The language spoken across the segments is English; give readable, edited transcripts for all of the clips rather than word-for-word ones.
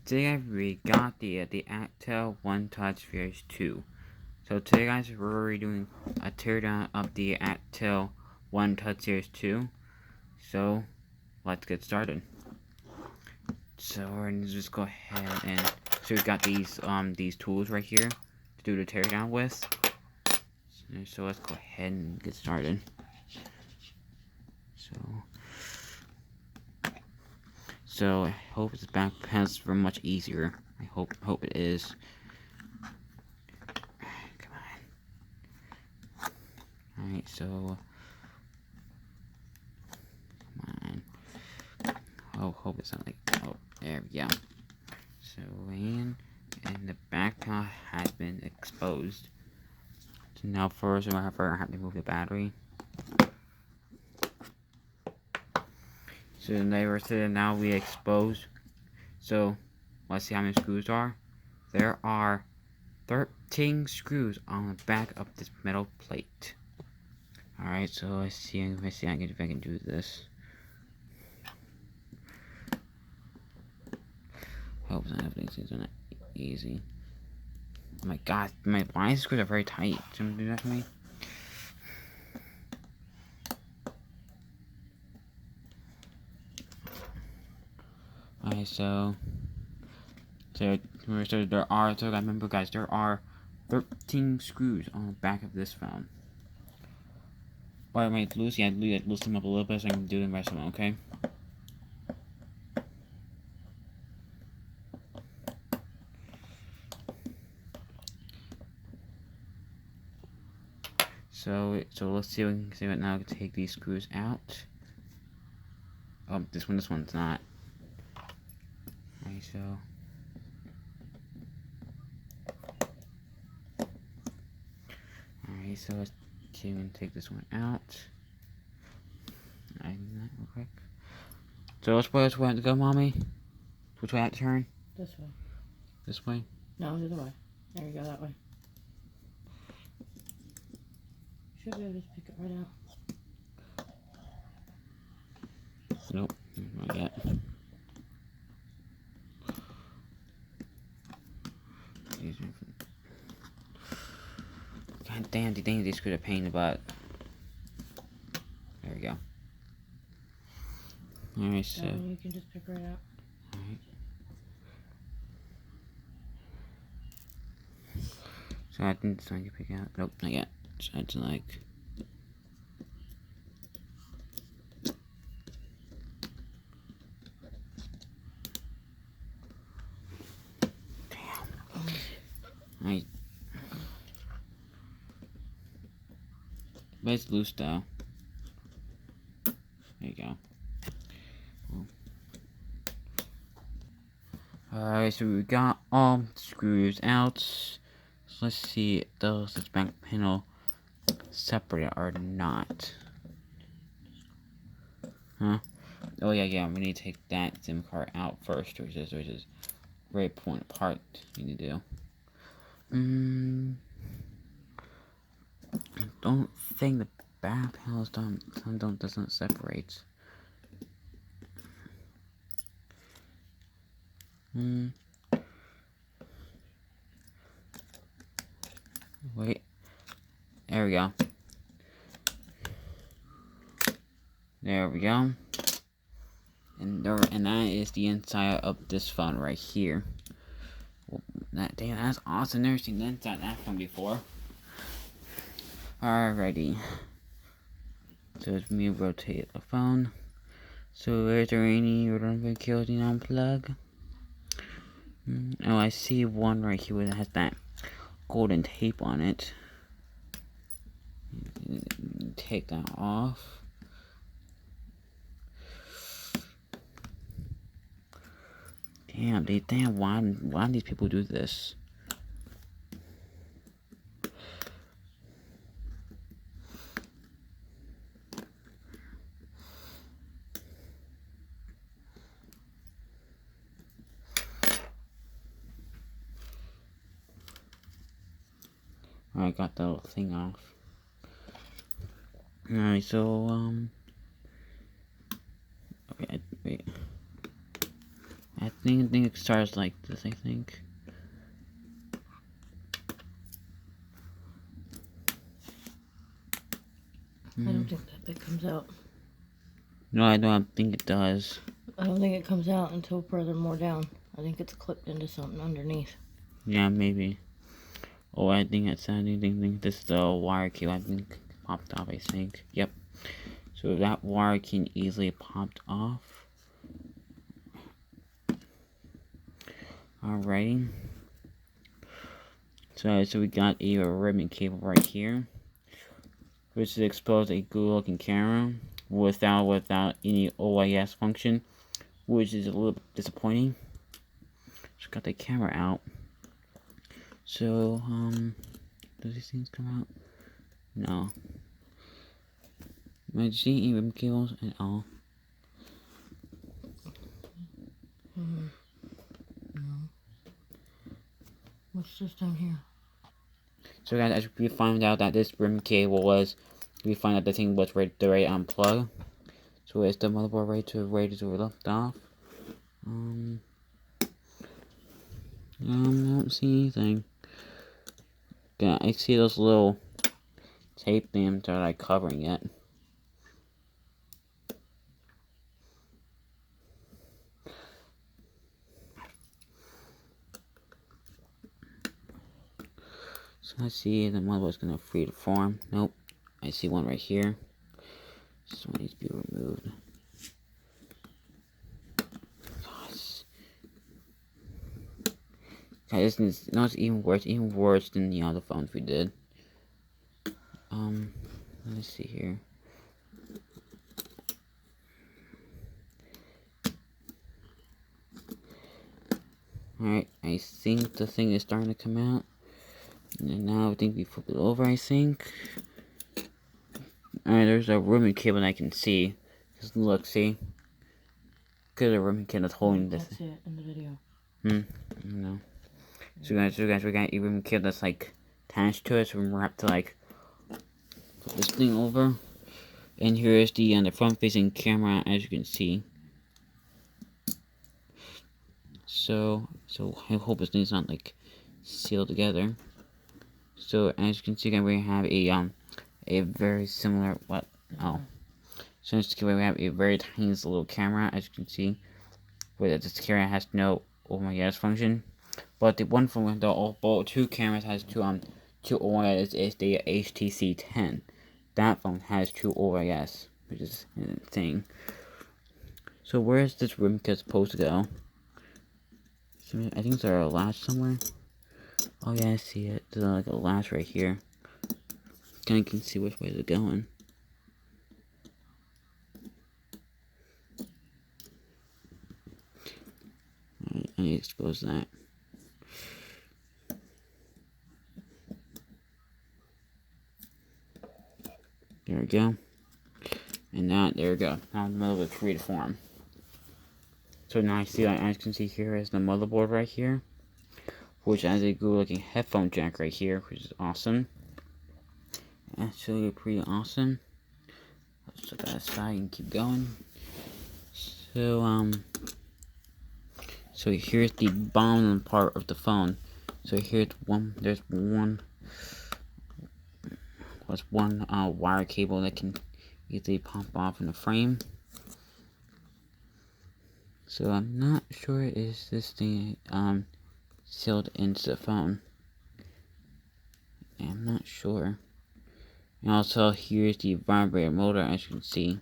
today we got the ALCATEL Onetouch Series 2. So today guys, we're already doing a teardown of the ALCATEL Onetouch Series 2. So let's get started. So we're gonna just go ahead and so we got these tools right here to do the teardown with. So let's go ahead and get started. So I hope this back pass for much easier. I hope it is. Come on. Alright, so come on. Oh, hope it's not like, oh, there we go. So and the back panel has been exposed. So now first I have to remove the battery. So now we expose. So let's see how many screws are. There are 13 screws on the back of this metal plate. Alright, so let's see if I can do this. Hope everything's not easy. Oh my god, my screws are very tight. Someone do that to me? Alright, so there are, so remember guys, there are 13 screws on the back of this phone. But I might loosen them up a little bit so I can do the rest of them, okay? So let's see if we can see it now. Take these screws out. Oh, this one's not. Alright, so let's see if we can take this one out. I do that real quick. So which way I have to go, Mommy? Which way I have to turn? This way. This way? No, the other way. There you go, that way. Should be able to just pick it right out. Nope, not yet. God damn, these screws are a pain in the butt. There we go. Alright, so you can just pick right out. Alright. So I think this one you pick out. Nope, not yet. So it's like Alright. But it's loose though. There you go. Alright, so we got all the screws out. So let's see, does this back panel separate or not? Huh? Oh yeah, we need to take that SIM card out first, which is very important part we need to do. I don't think the back panels doesn't separate. Wait. There we go. There we go. And that is the inside of this phone right here. Well, that's awesome. Never seen the inside of that phone before. Alrighty. So let me rotate the phone. So is there any redundant cables you unplug? Oh, I see one right here that has that golden tape on it. Take that off. Damn, why do these people do this? I got the little thing off. Alright, so, okay, wait. I think it starts like this, I think. I don't think that bit comes out. No, I don't think it does. I don't think it comes out until furthermore down. I think it's clipped into something underneath. Yeah, maybe. Oh, I think it's I think this is the wire cable. I think popped off, I think. Yep. So that wire can easily popped off. Alrighty. So we got a ribbon cable right here, which exposed a good-looking camera without any OIS function, which is a little disappointing. Just got the camera out. So do these things come out? No. Am I seeing any ribbon cables at all? No. What's this down here? So guys, as we find out that this ribbon cable was, we find out the thing was ready to unplug. So is the motherboard ready to lift off? I don't see anything. Yeah, I see those little tape things that are like covering it. So let's see, the motherboard's gonna free to form. Nope. I see one right here. This one needs to be removed. Guys, it's even worse than the other phones we did. Let's see here. Alright, I think the thing is starting to come out. And now I think we flip it over, I think. Alright, there's a ribbon cable that I can see. Just look, see? Because the ribbon cable is holding this. That's it in the video. No. So guys, we got a ribbon cable that's like attached to it, so we're have to like flip this thing over. And here is the front facing camera, as you can see. So I hope this thing's not like sealed together. So as you can see, we have a very similar So as you can see, we have a very tiny little camera, as you can see, where this camera has no OIS function. But the one from both two cameras has two OIS is the HTC 10. That phone has two OIS, which is insane. So where is this ribbon cable supposed to go? So I think there's a latch somewhere. Oh yeah, I see it. There's like a latch right here. Kind of can see which way it's going. Alright, I need to expose that. There we go. And now, there we go. Now the motherboard is free to form. So now I see, as you can see here, is the motherboard right here, which has a good looking headphone jack right here, which is awesome. Actually pretty awesome. Let's look at that side and keep going. So here's the bottom part of the phone. So here's there's one wire cable that can easily pop off in the frame. So I'm not sure is this thing sealed into the phone. I'm not sure. And also here's the vibrator motor, as you can see.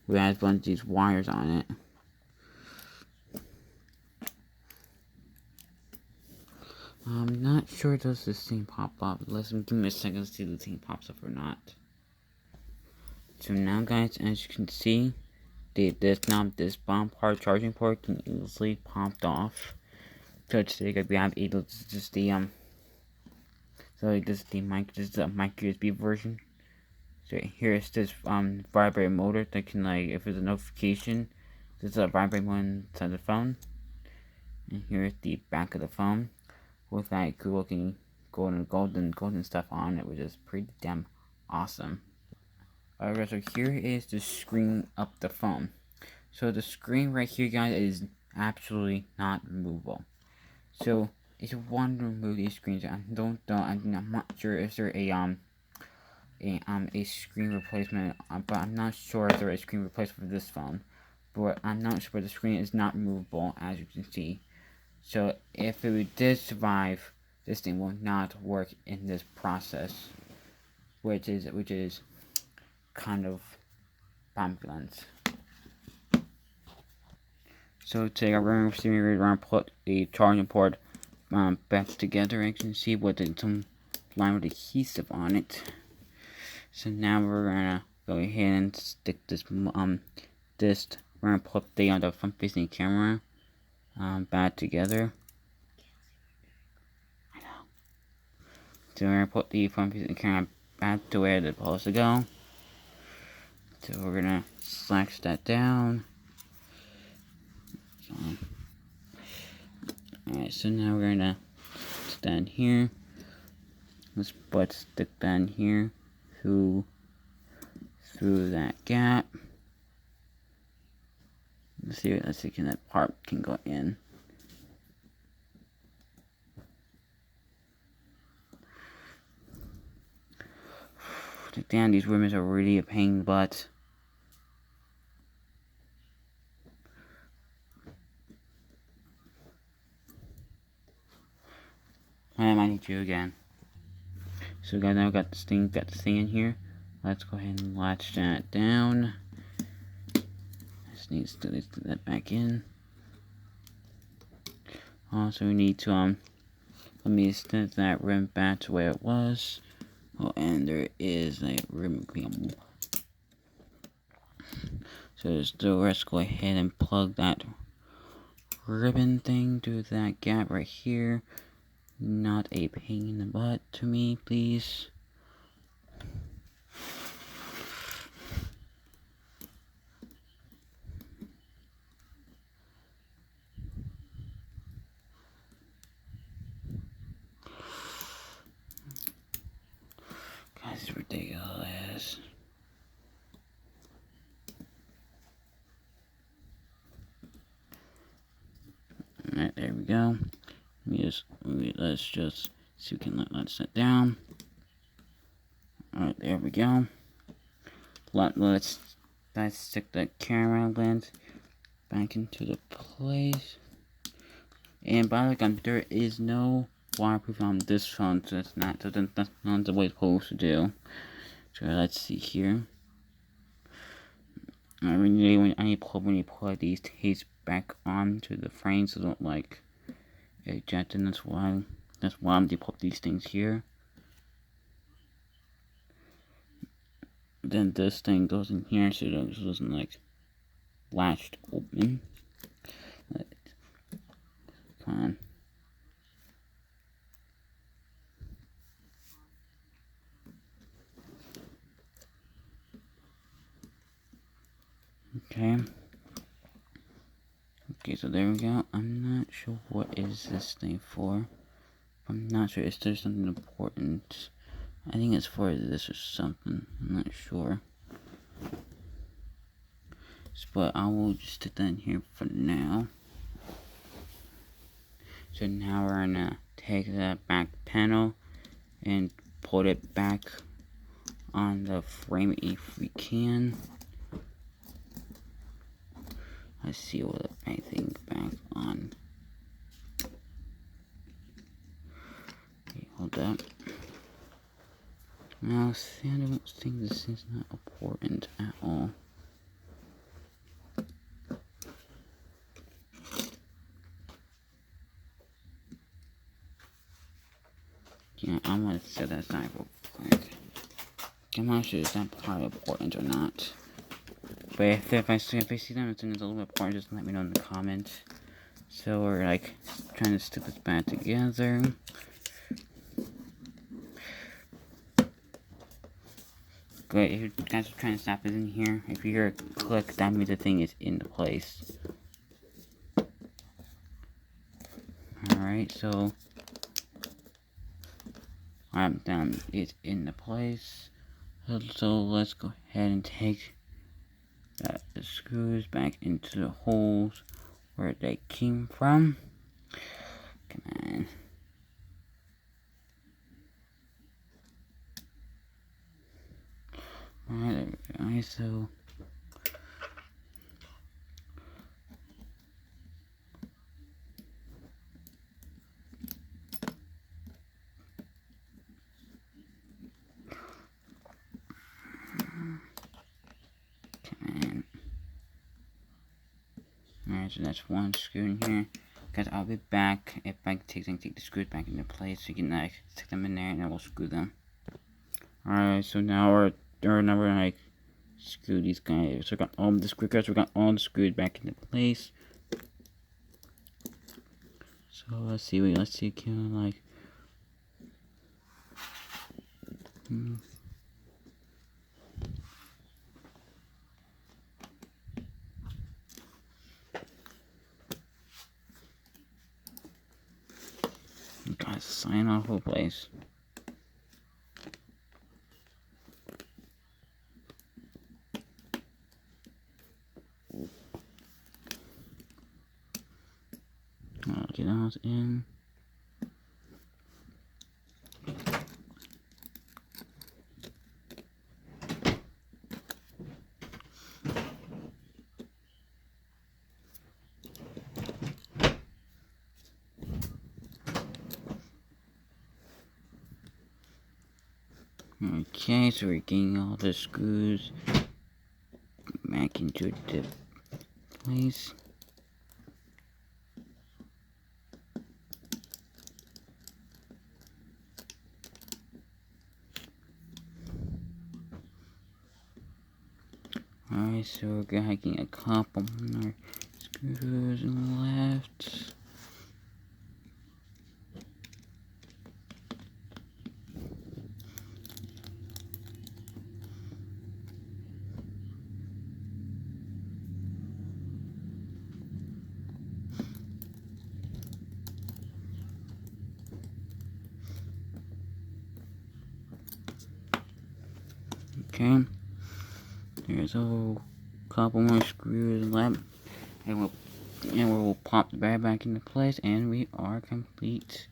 We have a bunch of these wires on it. I'm not sure does this thing pop up. Give me a second to see if the thing pops up or not. So now guys, as you can see, this bottom part charging port can easily popped off. So today we have able to just the this is the micro USB version. So here's this vibrator motor that can, like, if there's a notification, this is a vibrator motor inside the phone. And here's the back of the phone with that cool looking golden stuff on it, which is pretty damn awesome. Alright, so here is the screen up the phone. So the screen right here, guys, is absolutely not removable. So if you want to remove these screens, I'm not sure if there a screen replacement, but I'm not sure if there is a screen replacement for this phone. But I'm not sure, but the screen is not removable, as you can see. So if it did survive, this thing will not work in this process, which is kind of ambulance. So today we're going to put the charging port back together. As you can see with some line with adhesive on it. So now we're gonna go ahead and stick this we're gonna put the front facing camera back together. I know. So we're gonna put the front facing camera back to where it's supposed to go. So we're gonna slash that down. So, alright, so now we're gonna stand here. Let's stick down here through that gap. Let's see if that part can go in. Damn, these ribbons are really a pain in the butt. I might need you again. So guys, now we got this thing in here. Let's go ahead and latch that down. Just need to put that back in. Also, we need to let me stick that rim back to where it was. Oh, and there is a rim. So let's go ahead and plug that ribbon thing to that gap right here. Not a pain in the butt to me, please. Guys, it's ridiculous. Alright, there we go. Let's just see if we can let set down. Alright, there we go. Let's stick the camera lens back into the place. And by the way, there is no waterproof on this phone, so that's not the way it's supposed to do. So let's see here. I need to put these tapes back onto the frame so they don't like eject, and that's why I'm going to put these things here. Then this thing goes in here so it doesn't like latched open. Come on. Okay, so there we go. I'm not sure what is this thing for. I'm not sure if there's something important. I think it's for this or something. I'm not sure. But I will just stick that in here for now. So now we're gonna take that back panel and put it back on the frame if we can. Let's see what I think back on. Okay, hold up. Now, see, I don't think this is not important at all. Yeah, I'm gonna set that aside real quick. I'm not sure if that part important or not. But if I see them, it's a little bit important, just let me know in the comments. So we're like trying to stick this back together. Good, if you guys are trying to snap it in here, if you hear a click, that means the thing is in place. Alright, so down it's in the place. So let's go ahead and take the screws back into the holes where they came from. Come on. Alright, there we go. So alright, so that's one screw in here. Guys, I'll be back if I take the screws back into place so you can like stick them in there and then we'll screw them. Alright, so now we're like screw these guys. So we got all the screw guys, we got all the screws back into place. So let's see, can I like guys, sign off whole place. I'll get those in. Okay, so we're getting all the screws back into the place. Alright, so we're getting a couple more screws left. Okay, there's a couple more screws left, and we'll pop the bag back into place, and we are complete.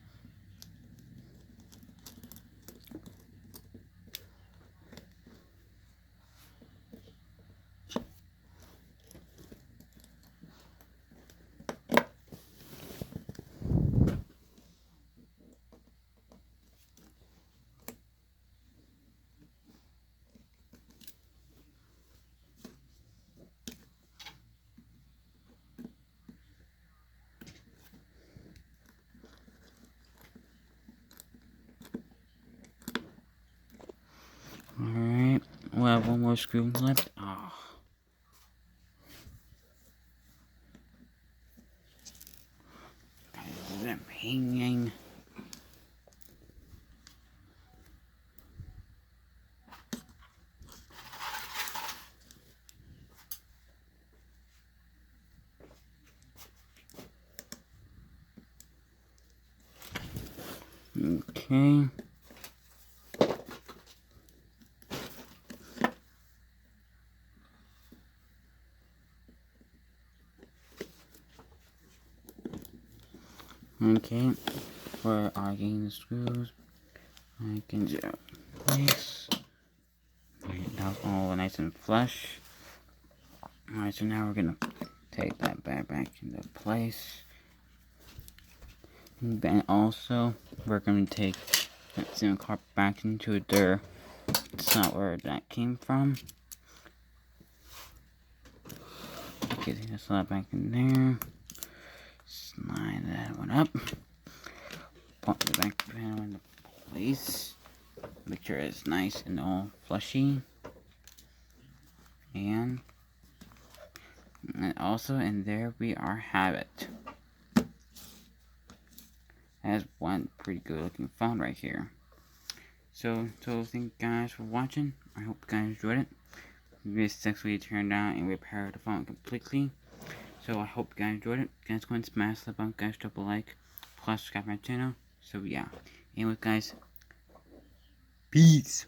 Alright, we'll have one more screw left. Oh. I'm hanging. Okay. Okay, for our getting the screws, I can just place. That was all nice and flush. Alright, so now we're gonna take that back into place. And then also, we're gonna take that same carpet back into their slot where that came from. Getting the slot back in there. Slide that one up. Pop the back panel into place. Make sure it's nice and all flushy. And also, and there we have it. That's one pretty good looking phone right here. So thank you guys for watching. I hope you guys enjoyed it. We successfully turned out and repaired the phone completely. So I hope you guys enjoyed it. Guys, go and smash the button, guys, drop a like, plus subscribe to my channel. So yeah, anyway guys, peace.